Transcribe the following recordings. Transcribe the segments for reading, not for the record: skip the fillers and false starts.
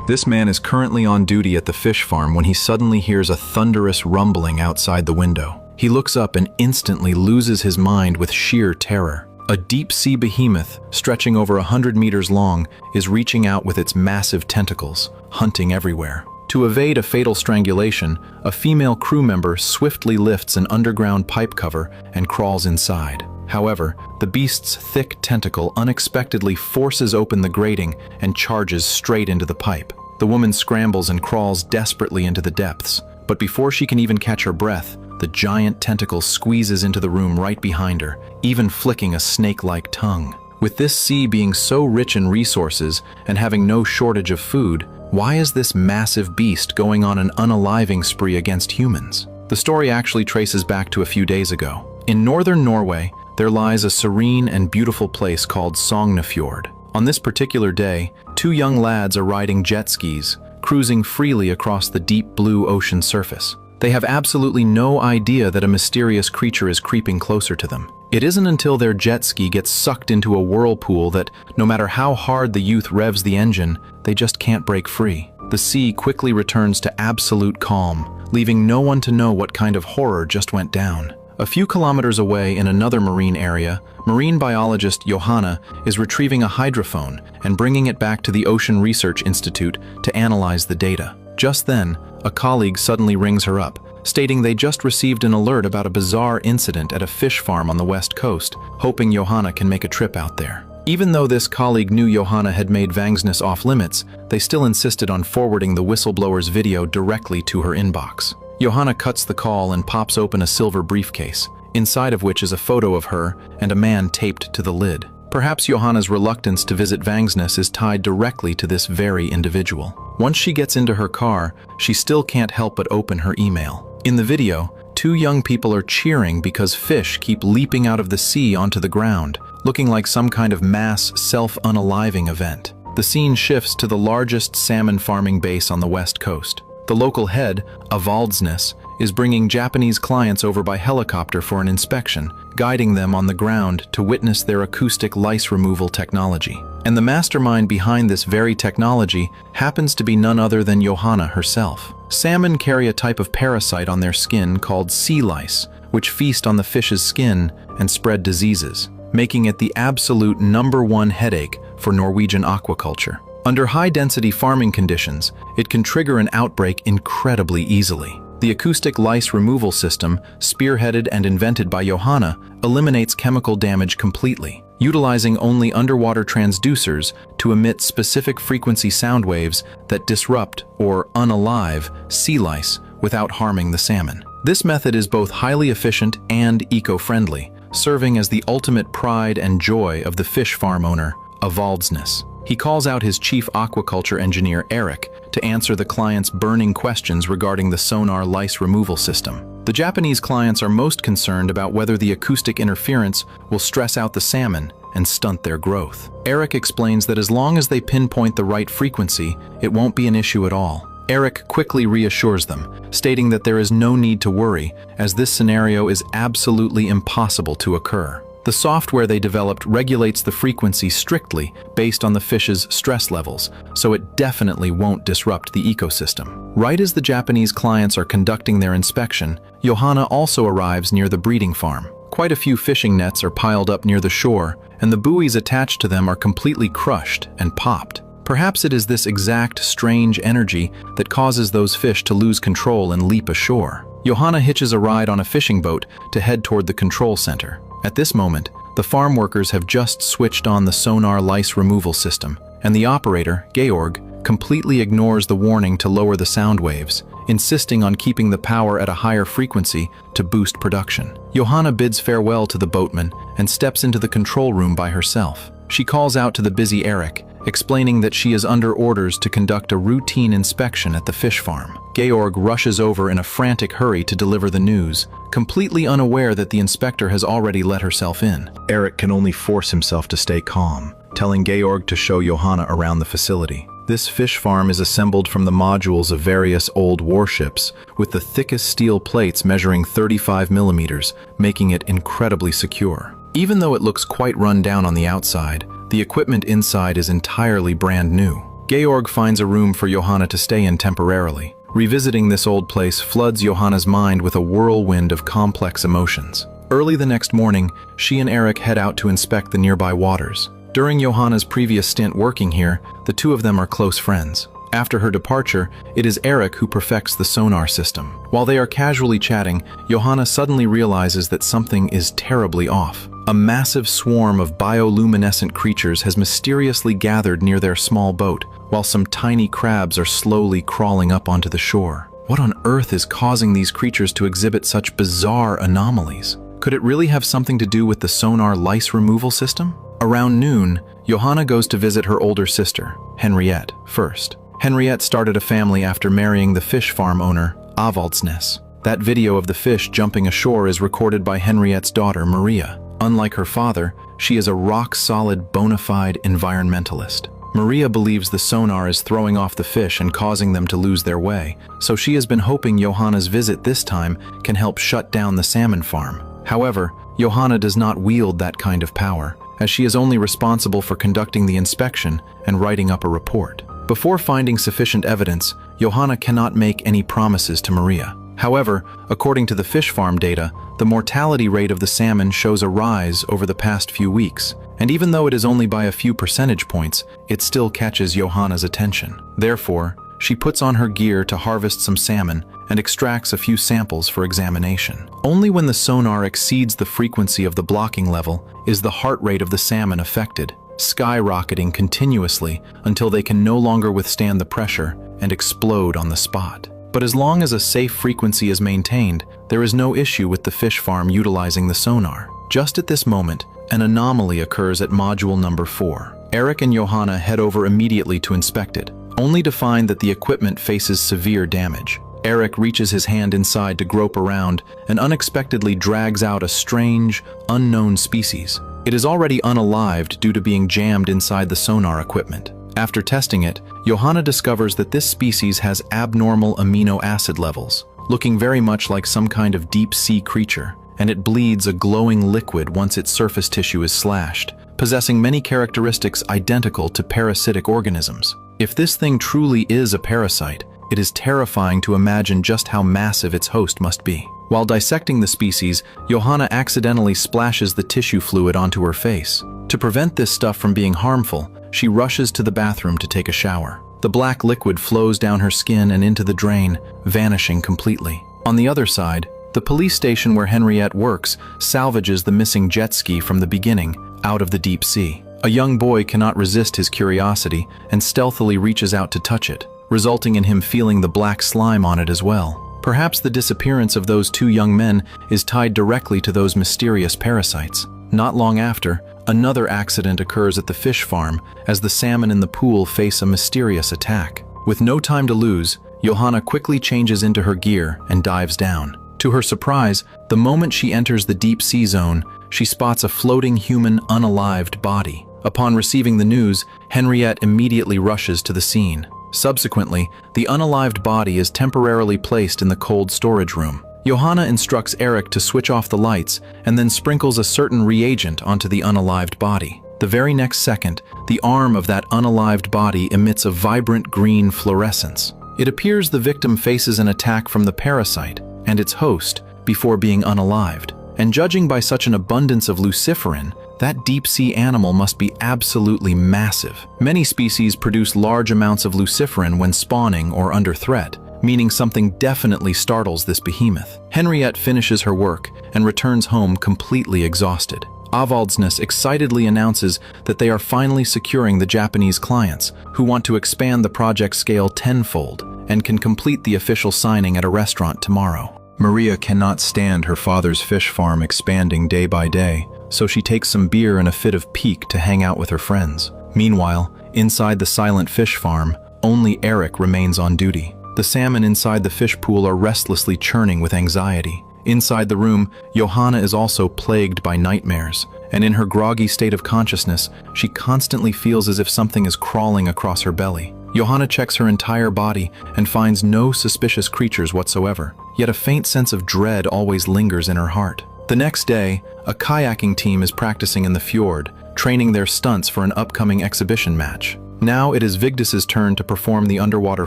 This man is currently on duty at the fish farm when he suddenly hears a thunderous rumbling outside the window. He looks up and instantly loses his mind with sheer terror. A deep-sea behemoth, stretching over 100 meters long, is reaching out with its massive tentacles, hunting everywhere. To evade a fatal strangulation, a female crew member swiftly lifts an underground pipe cover and crawls inside. However, the beast's thick tentacle unexpectedly forces open the grating and charges straight into the pipe. The woman scrambles and crawls desperately into the depths, but before she can even catch her breath, the giant tentacle squeezes into the room right behind her, even flicking a snake-like tongue. With this sea being so rich in resources and having no shortage of food, why is this massive beast going on an unaliving spree against humans? The story actually traces back to a few days ago. In northern Norway, there lies a serene and beautiful place called Fjord. On this particular day, two young lads are riding jet skis, cruising freely across the deep blue ocean surface. They have absolutely no idea that a mysterious creature is creeping closer to them. It isn't until their jet ski gets sucked into a whirlpool that, no matter how hard the youth revs the engine, they just can't break free. The sea quickly returns to absolute calm, leaving no one to know what kind of horror just went down. A few kilometers away in another marine area, marine biologist Johanna is retrieving a hydrophone and bringing it back to the Ocean Research Institute to analyze the data. Just then, a colleague suddenly rings her up, stating they just received an alert about a bizarre incident at a fish farm on the west coast, hoping Johanna can make a trip out there. Even though this colleague knew Johanna had made Vangsness off-limits, they still insisted on forwarding the whistleblower's video directly to her inbox. Johanna cuts the call and pops open a silver briefcase, inside of which is a photo of her and a man taped to the lid. Perhaps Johanna's reluctance to visit Vangsness is tied directly to this very individual. Once she gets into her car, she still can't help but open her email. In the video, two young people are cheering because fish keep leaping out of the sea onto the ground, looking like some kind of mass self-unaliving event. The scene shifts to the largest salmon farming base on the west coast. The local head, awakens, is bringing Japanese clients over by helicopter for an inspection, guiding them on the ground to witness their acoustic lice removal technology. And the mastermind behind this very technology happens to be none other than Johanna herself. Salmon carry a type of parasite on their skin called sea lice, which feast on the fish's skin and spread diseases, making it the absolute #1 headache for Norwegian aquaculture. Under high-density farming conditions, it can trigger an outbreak incredibly easily. The acoustic lice removal system, spearheaded and invented by Johanna, eliminates chemical damage completely, utilizing only underwater transducers to emit specific frequency sound waves that disrupt or unalive sea lice without harming the salmon. This method is both highly efficient and eco-friendly, serving as the ultimate pride and joy of the fish farm owner, awakens. He calls out his chief aquaculture engineer, Eric, to answer the client's burning questions regarding the sonar lice removal system. The Japanese clients are most concerned about whether the acoustic interference will stress out the salmon and stunt their growth. Eric explains that as long as they pinpoint the right frequency, it won't be an issue at all. Eric quickly reassures them, stating that there is no need to worry, as this scenario is absolutely impossible to occur. The software they developed regulates the frequency strictly based on the fish's stress levels, so it definitely won't disrupt the ecosystem. Right as the Japanese clients are conducting their inspection, Johanna also arrives near the breeding farm. Quite a few fishing nets are piled up near the shore, and the buoys attached to them are completely crushed and popped. Perhaps it is this exact strange energy that causes those fish to lose control and leap ashore. Johanna hitches a ride on a fishing boat to head toward the control center. At this moment, the farm workers have just switched on the sonar lice removal system, and the operator, Georg, completely ignores the warning to lower the sound waves, insisting on keeping the power at a higher frequency to boost production. Johanna bids farewell to the boatman and steps into the control room by herself. She calls out to the busy Eric, explaining that she is under orders to conduct a routine inspection at the fish farm. Georg rushes over in a frantic hurry to deliver the news, completely unaware that the inspector has already let herself in. Eric can only force himself to stay calm, telling Georg to show Johanna around the facility. This fish farm is assembled from the modules of various old warships, with the thickest steel plates measuring 35 millimeters, making it incredibly secure. Even though it looks quite run down on the outside, the equipment inside is entirely brand new. Georg finds a room for Johanna to stay in temporarily. Revisiting this old place floods Johanna's mind with a whirlwind of complex emotions. Early the next morning, she and Eric head out to inspect the nearby waters. During Johanna's previous stint working here, the two of them are close friends. After her departure, it is Eric who perfects the sonar system. While they are casually chatting, Johanna suddenly realizes that something is terribly off. A massive swarm of bioluminescent creatures has mysteriously gathered near their small boat, while some tiny crabs are slowly crawling up onto the shore. What on earth is causing these creatures to exhibit such bizarre anomalies? Could it really have something to do with the sonar lice removal system? Around noon, Johanna goes to visit her older sister, Henriette, first. Henriette started a family after marrying the fish farm owner, Awakens. That video of the fish jumping ashore is recorded by Henriette's daughter, Maria. Unlike her father, she is a rock-solid, bona fide environmentalist. Maria believes the sonar is throwing off the fish and causing them to lose their way, so she has been hoping Johanna's visit this time can help shut down the salmon farm. However, Johanna does not wield that kind of power, as she is only responsible for conducting the inspection and writing up a report. Before finding sufficient evidence, Johanna cannot make any promises to Maria. However, according to the fish farm data, the mortality rate of the salmon shows a rise over the past few weeks, and even though it is only by a few percentage points, it still catches Johanna's attention. Therefore, she puts on her gear to harvest some salmon and extracts a few samples for examination. Only when the sonar exceeds the frequency of the blocking level is the heart rate of the salmon affected, skyrocketing continuously until they can no longer withstand the pressure and explode on the spot. But as long as a safe frequency is maintained, there is no issue with the fish farm utilizing the sonar. Just at this moment, an anomaly occurs at module number 4. Eric and Johanna head over immediately to inspect it, only to find that the equipment faces severe damage. Eric reaches his hand inside to grope around and unexpectedly drags out a strange, unknown species. It is already unalived due to being jammed inside the sonar equipment. After testing it, Johanna discovers that this species has abnormal amino acid levels, looking very much like some kind of deep-sea creature, and it bleeds a glowing liquid once its surface tissue is slashed, possessing many characteristics identical to parasitic organisms. If this thing truly is a parasite, it is terrifying to imagine just how massive its host must be. While dissecting the species, Johanna accidentally splashes the tissue fluid onto her face. To prevent this stuff from being harmful, she rushes to the bathroom to take a shower. The black liquid flows down her skin and into the drain, vanishing completely. On the other side, the police station where Henriette works salvages the missing jet ski from the beginning, out of the deep sea. A young boy cannot resist his curiosity and stealthily reaches out to touch it, resulting in him feeling the black slime on it as well. Perhaps the disappearance of those two young men is tied directly to those mysterious parasites. Not long after, another accident occurs at the fish farm as the salmon in the pool face a mysterious attack. With no time to lose, Johanna quickly changes into her gear and dives down. To her surprise, the moment she enters the deep sea zone, she spots a floating human unalived body. Upon receiving the news, Henriette immediately rushes to the scene. Subsequently, the unalived body is temporarily placed in the cold storage room. Johanna instructs Eric to switch off the lights and then sprinkles a certain reagent onto the unalived body. The very next second, the arm of that unalived body emits a vibrant green fluorescence. It appears the victim faces an attack from the parasite and its host before being unalived. And judging by such an abundance of luciferin, that deep-sea animal must be absolutely massive. Many species produce large amounts of luciferin when spawning or under threat, meaning something definitely startles this behemoth. Henriette finishes her work and returns home completely exhausted. Awakens excitedly announces that they are finally securing the Japanese clients, who want to expand the project scale tenfold and can complete the official signing at a restaurant tomorrow. Maria cannot stand her father's fish farm expanding day by day, so she takes some beer and a fit of pique to hang out with her friends. Meanwhile, inside the silent fish farm, only Eric remains on duty. The salmon inside the fish pool are restlessly churning with anxiety. Inside the room, Johanna is also plagued by nightmares, and in her groggy state of consciousness, she constantly feels as if something is crawling across her belly. Johanna checks her entire body and finds no suspicious creatures whatsoever, yet a faint sense of dread always lingers in her heart. The next day, a kayaking team is practicing in the fjord, training their stunts for an upcoming exhibition match. Now it is Vigdis's turn to perform the underwater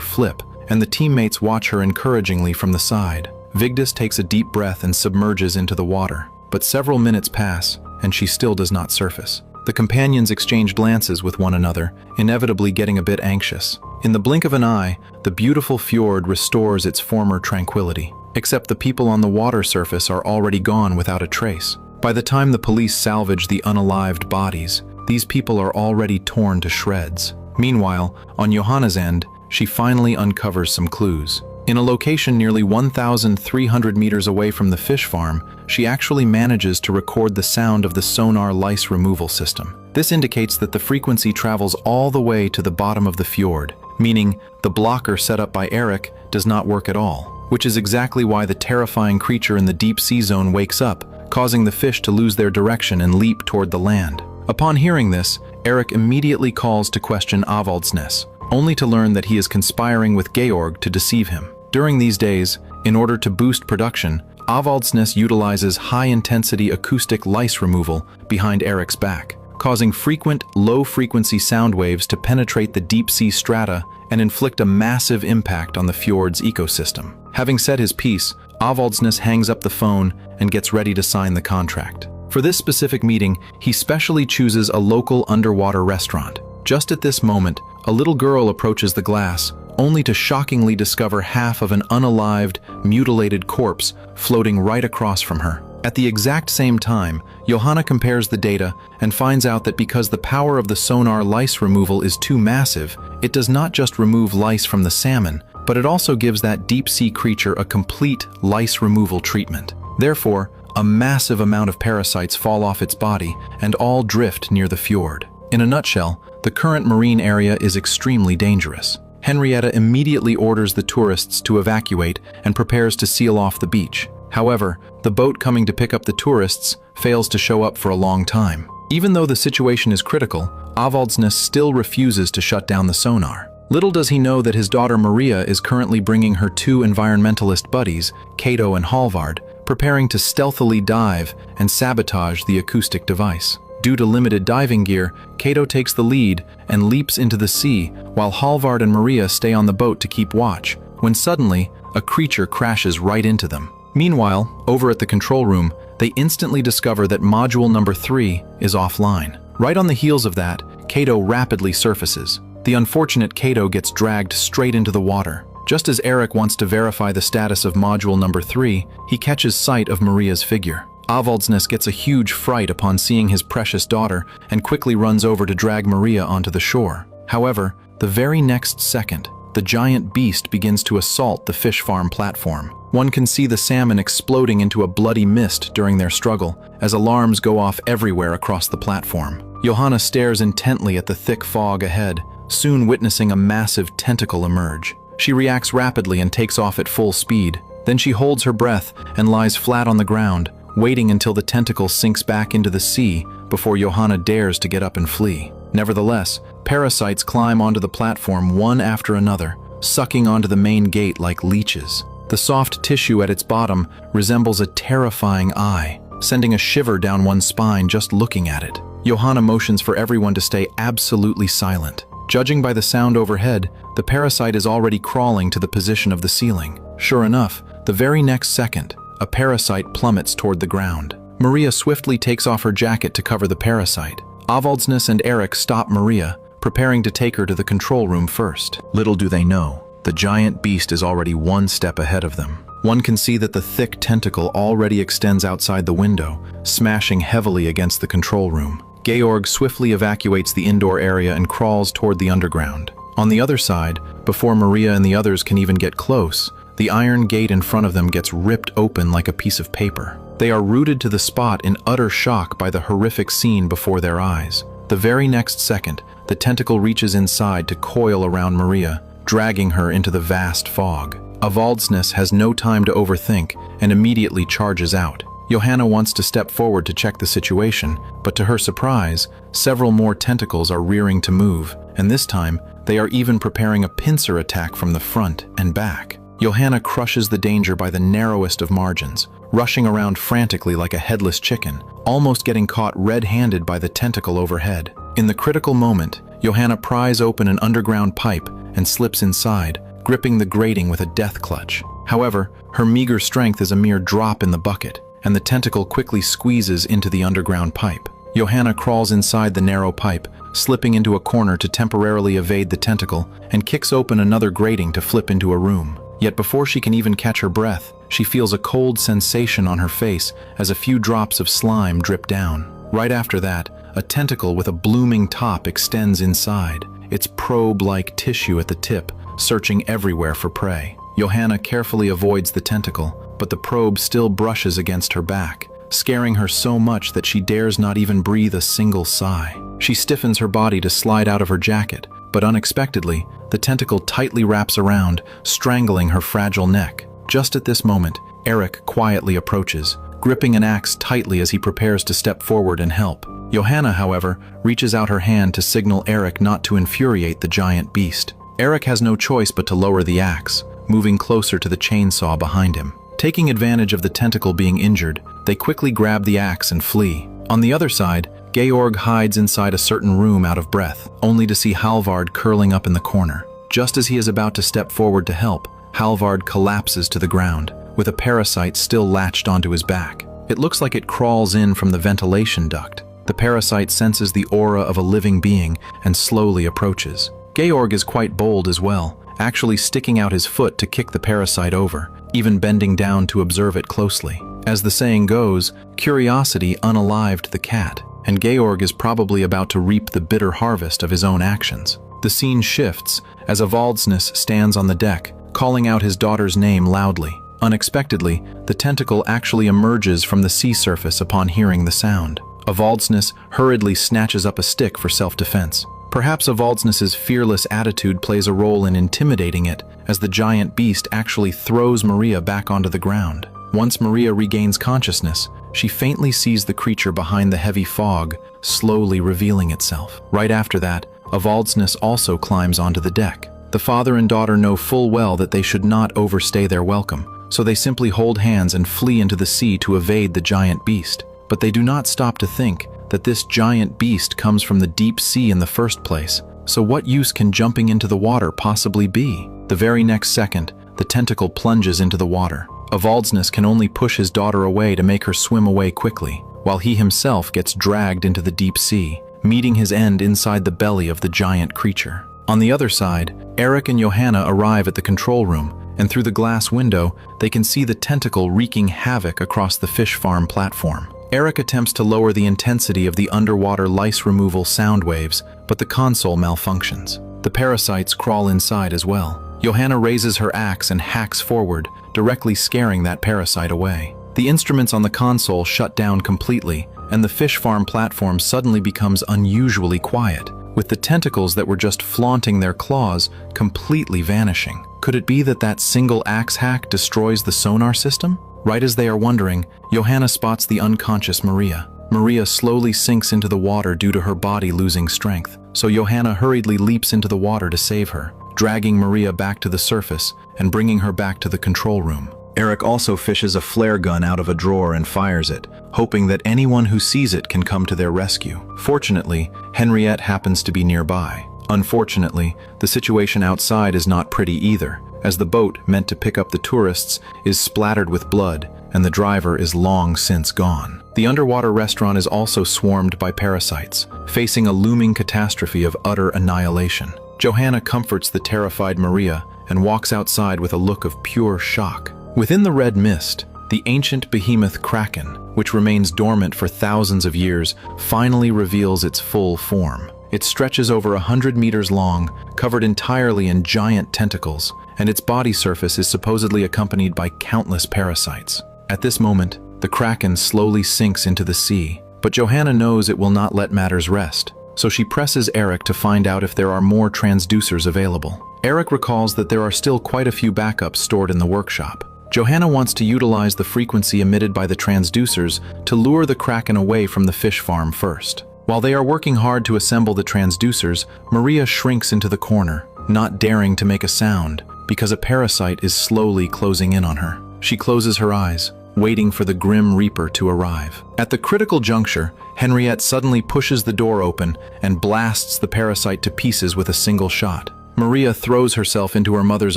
flip, and the teammates watch her encouragingly from the side. Vigdis takes a deep breath and submerges into the water, but several minutes pass, and she still does not surface. The companions exchange glances with one another, inevitably getting a bit anxious. In the blink of an eye, the beautiful fjord restores its former tranquility, except the people on the water surface are already gone without a trace. By the time the police salvage the unalived bodies, these people are already torn to shreds. Meanwhile, on Johanna's end, she finally uncovers some clues. In a location nearly 1,300 meters away from the fish farm, she actually manages to record the sound of the sonar lice removal system. This indicates that the frequency travels all the way to the bottom of the fjord, meaning the blocker set up by Eric does not work at all, which is exactly why the terrifying creature in the deep sea zone wakes up, causing the fish to lose their direction and leap toward the land. Upon hearing this, Eric immediately calls to question Avaldsnes, only to learn that he is conspiring with Georg to deceive him. During these days, in order to boost production, Avaldsnes utilizes high-intensity acoustic lice removal behind Eric's back, causing frequent, low-frequency sound waves to penetrate the deep-sea strata and inflict a massive impact on the fjord's ecosystem. Having said his piece, Avaldsnes hangs up the phone and gets ready to sign the contract. For this specific meeting, he specially chooses a local underwater restaurant. Just at this moment, a little girl approaches the glass, only to shockingly discover half of an unalived, mutilated corpse floating right across from her. At the exact same time, Johanna compares the data and finds out that because the power of the sonar lice removal is too massive, it does not just remove lice from the salmon, but it also gives that deep-sea creature a complete lice removal treatment. Therefore, a massive amount of parasites fall off its body and all drift near the fjord. In a nutshell, the current marine area is extremely dangerous. Henrietta immediately orders the tourists to evacuate and prepares to seal off the beach. However, the boat coming to pick up the tourists fails to show up for a long time. Even though the situation is critical, Avaldsnes still refuses to shut down the sonar. Little does he know that his daughter Maria is currently bringing her two environmentalist buddies, Cato and Hallvard, preparing to stealthily dive and sabotage the acoustic device. Due to limited diving gear, Cato takes the lead and leaps into the sea, while Hallvard and Maria stay on the boat to keep watch, when suddenly, a creature crashes right into them. Meanwhile, over at the control room, they instantly discover that module number 3 is offline. Right on the heels of that, Cato rapidly surfaces. The unfortunate Cato gets dragged straight into the water. Just as Eric wants to verify the status of module number 3, he catches sight of Maria's figure. Avaldsnes gets a huge fright upon seeing his precious daughter and quickly runs over to drag Maria onto the shore. However, the very next second, the giant beast begins to assault the fish farm platform. One can see the salmon exploding into a bloody mist during their struggle, as alarms go off everywhere across the platform. Johanna stares intently at the thick fog ahead, soon witnessing a massive tentacle emerge. She reacts rapidly and takes off at full speed. Then she holds her breath and lies flat on the ground, waiting until the tentacle sinks back into the sea before Johanna dares to get up and flee. Nevertheless, parasites climb onto the platform one after another, sucking onto the main gate like leeches. The soft tissue at its bottom resembles a terrifying eye, sending a shiver down one's spine just looking at it. Johanna motions for everyone to stay absolutely silent. Judging by the sound overhead, the parasite is already crawling to the position of the ceiling. Sure enough, the very next second, a parasite plummets toward the ground. Maria swiftly takes off her jacket to cover the parasite. Avaldsnes and Eric stop Maria, preparing to take her to the control room first. Little do they know, the giant beast is already one step ahead of them. One can see that the thick tentacle already extends outside the window, smashing heavily against the control room. Georg swiftly evacuates the indoor area and crawls toward the underground. On the other side, before Maria and the others can even get close, the iron gate in front of them gets ripped open like a piece of paper. They are rooted to the spot in utter shock by the horrific scene before their eyes. The very next second, the tentacle reaches inside to coil around Maria, dragging her into the vast fog. Avaldsnes has no time to overthink and immediately charges out. Johanna wants to step forward to check the situation, but to her surprise, several more tentacles are rearing to move, and this time, they are even preparing a pincer attack from the front and back. Johanna crushes the danger by the narrowest of margins, rushing around frantically like a headless chicken, almost getting caught red-handed by the tentacle overhead. In the critical moment, Johanna pries open an underground pipe and slips inside, gripping the grating with a death clutch. However, her meager strength is a mere drop in the bucket, and the tentacle quickly squeezes into the underground pipe. Johanna crawls inside the narrow pipe, slipping into a corner to temporarily evade the tentacle, and kicks open another grating to flip into a room. Yet before she can even catch her breath, she feels a cold sensation on her face as a few drops of slime drip down. Right after that, a tentacle with a blooming top extends inside, its probe-like tissue at the tip, searching everywhere for prey. Johanna carefully avoids the tentacle, but the probe still brushes against her back, scaring her so much that she dares not even breathe a single sigh. She stiffens her body to slide out of her jacket, but unexpectedly, the tentacle tightly wraps around, strangling her fragile neck. Just at this moment, Eric quietly approaches, gripping an axe tightly as he prepares to step forward and help. Johanna, however, reaches out her hand to signal Eric not to infuriate the giant beast. Eric has no choice but to lower the axe, moving closer to the chainsaw behind him. Taking advantage of the tentacle being injured, they quickly grab the axe and flee. On the other side, Georg hides inside a certain room out of breath, only to see Halvard curling up in the corner. Just as he is about to step forward to help, Halvard collapses to the ground, with a parasite still latched onto his back. It looks like it crawls in from the ventilation duct. The parasite senses the aura of a living being and slowly approaches. Georg is quite bold as well, actually sticking out his foot to kick the parasite over, even bending down to observe it closely. As the saying goes, curiosity unalived the cat, and Georg is probably about to reap the bitter harvest of his own actions. The scene shifts as Avaldsnes stands on the deck, calling out his daughter's name loudly. Unexpectedly, the tentacle actually emerges from the sea surface upon hearing the sound. Avaldsnes hurriedly snatches up a stick for self-defense. Perhaps Avaldsnes's fearless attitude plays a role in intimidating it, as the giant beast actually throws Maria back onto the ground. Once Maria regains consciousness, she faintly sees the creature behind the heavy fog, slowly revealing itself. Right after that, Avaldsnes also climbs onto the deck. The father and daughter know full well that they should not overstay their welcome, so they simply hold hands and flee into the sea to evade the giant beast. But they do not stop to think that this giant beast comes from the deep sea in the first place, so what use can jumping into the water possibly be? The very next second, the tentacle plunges into the water. Avaldsnes can only push his daughter away to make her swim away quickly, while he himself gets dragged into the deep sea, meeting his end inside the belly of the giant creature. On the other side, Eric and Johanna arrive at the control room, and through the glass window, they can see the tentacle wreaking havoc across the fish farm platform. Eric attempts to lower the intensity of the underwater lice removal sound waves, but the console malfunctions. The parasites crawl inside as well. Johanna raises her axe and hacks forward, directly scaring that parasite away. The instruments on the console shut down completely, and the fish farm platform suddenly becomes unusually quiet, with the tentacles that were just flaunting their claws completely vanishing. Could it be that that single axe hack destroys the sonar system? Right as they are wondering, Johanna spots the unconscious Maria. Maria slowly sinks into the water due to her body losing strength, so Johanna hurriedly leaps into the water to save her, dragging Maria back to the surface and bringing her back to the control room. Eric also fishes a flare gun out of a drawer and fires it, hoping that anyone who sees it can come to their rescue. Fortunately, Henriette happens to be nearby. Unfortunately, the situation outside is not pretty either, as the boat meant to pick up the tourists is splattered with blood, and the driver is long since gone. The underwater restaurant is also swarmed by parasites, facing a looming catastrophe of utter annihilation. Johanna comforts the terrified Maria and walks outside with a look of pure shock. Within the red mist, the ancient behemoth Kraken, which remains dormant for thousands of years, finally reveals its full form. It stretches over 100 meters long, covered entirely in giant tentacles, and its body surface is supposedly accompanied by countless parasites. At this moment, the Kraken slowly sinks into the sea, but Johanna knows it will not let matters rest, so she presses Eric to find out if there are more transducers available. Eric recalls that there are still quite a few backups stored in the workshop. Johanna wants to utilize the frequency emitted by the transducers to lure the Kraken away from the fish farm first. While they are working hard to assemble the transducers, Maria shrinks into the corner, not daring to make a sound, because a parasite is slowly closing in on her. She closes her eyes, waiting for the grim reaper to arrive. At the critical juncture, Henriette suddenly pushes the door open and blasts the parasite to pieces with a single shot. Maria throws herself into her mother's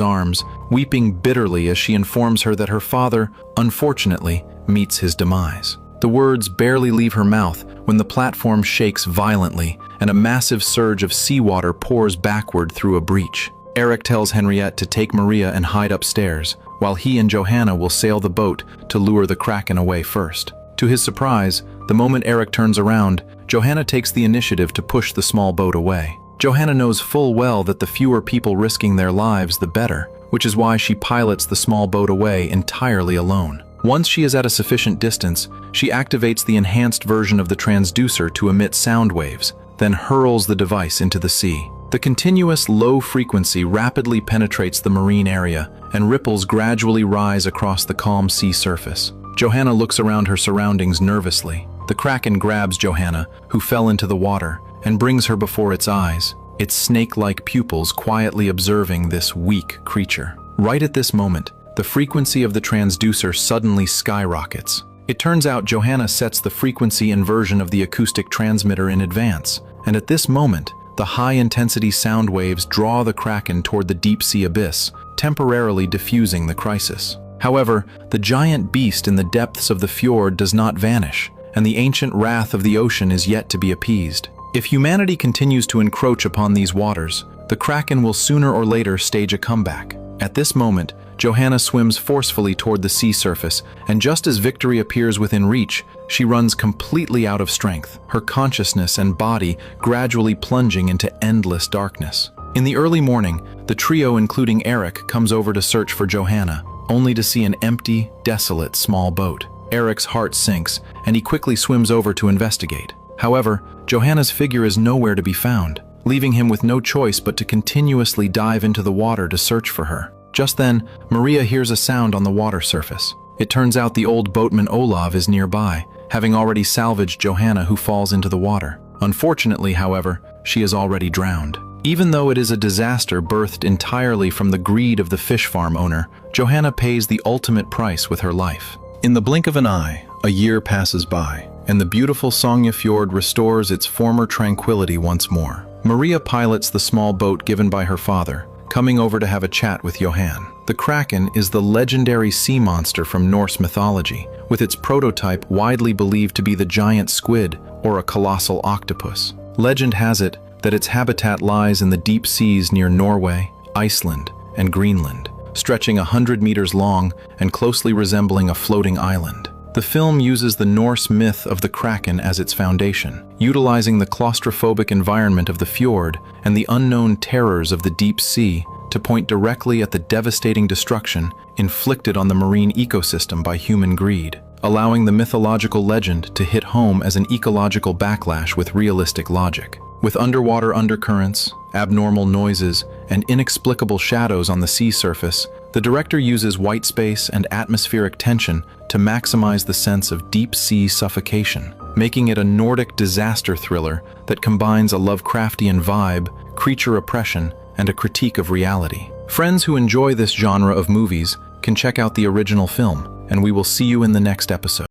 arms, weeping bitterly as she informs her that her father, unfortunately, meets his demise. The words barely leave her mouth when the platform shakes violently and a massive surge of seawater pours backward through a breach. Eric tells Henriette to take Maria and hide upstairs, while he and Johanna will sail the boat to lure the Kraken away first. To his surprise, the moment Eric turns around, Johanna takes the initiative to push the small boat away. Johanna knows full well that the fewer people risking their lives, the better, which is why she pilots the small boat away entirely alone. Once she is at a sufficient distance, she activates the enhanced version of the transducer to emit sound waves, then hurls the device into the sea. The continuous low frequency rapidly penetrates the marine area, and ripples gradually rise across the calm sea surface. Johanna looks around her surroundings nervously. The Kraken grabs Johanna, who fell into the water, and brings her before its eyes, its snake-like pupils quietly observing this weak creature. Right at this moment, the frequency of the transducer suddenly skyrockets. It turns out Johanna sets the frequency inversion of the acoustic transmitter in advance, and at this moment, the high-intensity sound waves draw the Kraken toward the deep-sea abyss, temporarily diffusing the crisis. However, the giant beast in the depths of the fjord does not vanish, and the ancient wrath of the ocean is yet to be appeased. If humanity continues to encroach upon these waters, the Kraken will sooner or later stage a comeback. At this moment, Johanna swims forcefully toward the sea surface, and just as victory appears within reach, she runs completely out of strength, her consciousness and body gradually plunging into endless darkness. In the early morning, the trio, including Eric, comes over to search for Johanna, only to see an empty, desolate small boat. Eric's heart sinks, and he quickly swims over to investigate. However, Johanna's figure is nowhere to be found, leaving him with no choice but to continuously dive into the water to search for her. Just then, Maria hears a sound on the water surface. It turns out the old boatman Olav is nearby, having already salvaged Johanna, who falls into the water. Unfortunately, however, she is already drowned. Even though it is a disaster birthed entirely from the greed of the fish farm owner, Johanna pays the ultimate price with her life. In the blink of an eye, a year passes by, and the beautiful Fjord restores its former tranquility once more. Maria pilots the small boat given by her father, coming over to have a chat with Johan. The Kraken is the legendary sea monster from Norse mythology, with its prototype widely believed to be the giant squid or a colossal octopus. Legend has it that its habitat lies in the deep seas near Norway, Iceland, and Greenland, stretching 100 meters long and closely resembling a floating island. The film uses the Norse myth of the Kraken as its foundation, utilizing the claustrophobic environment of the fjord and the unknown terrors of the deep sea to point directly at the devastating destruction inflicted on the marine ecosystem by human greed, allowing the mythological legend to hit home as an ecological backlash with realistic logic. With underwater undercurrents, abnormal noises, and inexplicable shadows on the sea surface, the director uses white space and atmospheric tension to maximize the sense of deep-sea suffocation, making it a Nordic disaster thriller that combines a Lovecraftian vibe, creature oppression, and a critique of reality. Friends who enjoy this genre of movies can check out the original film, and we will see you in the next episode.